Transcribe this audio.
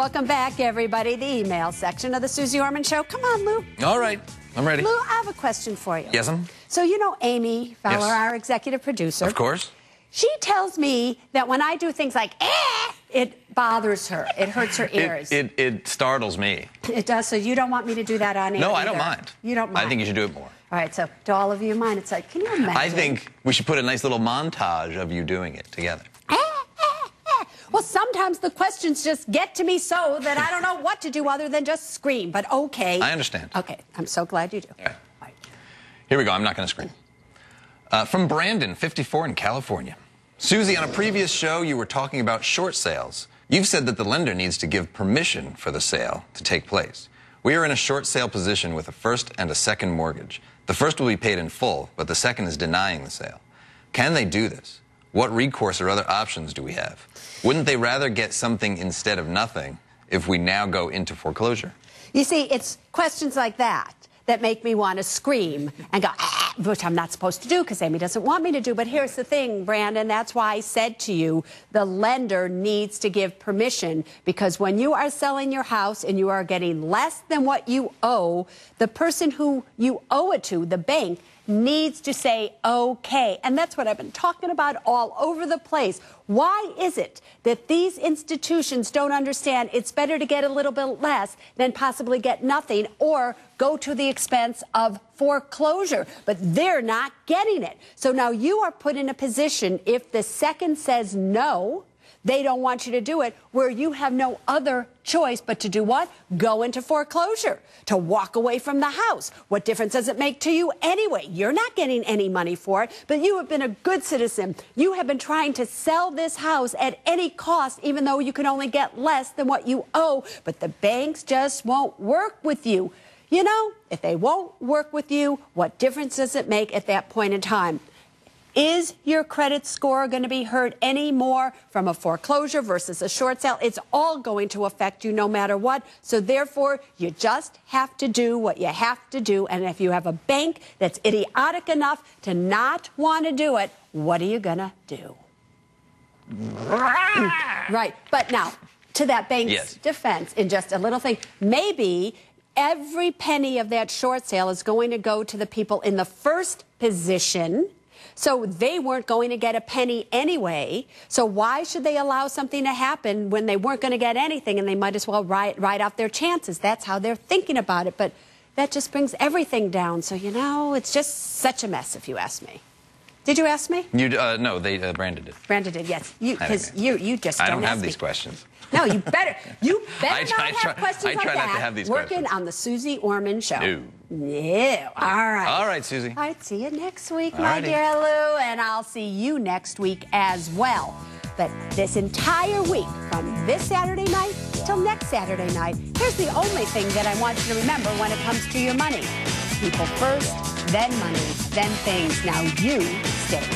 Welcome back, everybody. The email section of the Suze Orman Show. Come on, Lou. All right. I'm ready. Lou, I have a question for you. Yes, So you know Amy Fowler, yes, our executive producer. Of course. She tells me that when I do things like, it bothers her. It hurts her ears. It startles me. It does, so you don't want me to do that on air? No, I don't mind. You don't mind? I think you should do it more. All right, so do all of you mind? It's like, can you imagine? I think we should put a nice little montage of you doing it together. Well, sometimes the questions just get to me so that I don't know what to do other than just scream, but okay. I understand. Okay, I'm so glad you do. All right. Here we go. I'm not going to scream. From Brandon, 54 in California. Susie, on a previous show, you were talking about short sales. You've said that the lender needs to give permission for the sale to take place. We are in a short sale position with a first and a second mortgage. The first will be paid in full, but the second is denying the sale. Can they do this? What recourse or other options do we have? Wouldn't they rather get something instead of nothing if we now go into foreclosure? You see, it's questions like that that make me want to scream and go, which I'm not supposed to do because Amy doesn't want me to do. But here's the thing, Brandon, that's why I said to you, the lender needs to give permission, because when you are selling your house and you are getting less than what you owe, the person who you owe it to, the bank, needs to say okay. And that's what I've been talking about all over the place. Why is it that these institutions don't understand it's better to get a little bit less than possibly get nothing or go to the expense of foreclosure? But they're not getting it. So now you are put in a position, if the second says no, they don't want you to do it, where you have no other choice but to do what? Go into foreclosure, to walk away from the house. What difference does it make to you anyway? You're not getting any money for it, but you have been a good citizen. You have been trying to sell this house at any cost, even though you can only get less than what you owe, but the banks just won't work with you. You know, if they won't work with you, what difference does it make at that point in time? Is your credit score going to be hurt any more from a foreclosure versus a short sale? It's all going to affect you no matter what. So therefore, you just have to do what you have to do. And if you have a bank that's idiotic enough to not want to do it, what are you going to do? Right. But now, to that bank's defense, in just a little thing, maybe every penny of that short sale is going to go to the people in the first position. So they weren't going to get a penny anyway. So why should they allow something to happen when they weren't going to get anything, and they might as well write off their chances? That's how they're thinking about it. But that just brings everything down. So, you know, it's just such a mess, if you ask me. Did you ask me? No, they Brandon did. Brandon did, yes. Because you just don't I don't ask have me. these questions. No, you better not have questions like that. I try not to have these working questions. on the Suze Orman Show. No. Yeah. All right. All right, Susie. All right, see you next week, All my righty. dear Lou, and I'll see you next week as well. But this entire week, from this Saturday night till next Saturday night, here's the only thing that I want you to remember when it comes to your money. People first, then money, then things. Now you stay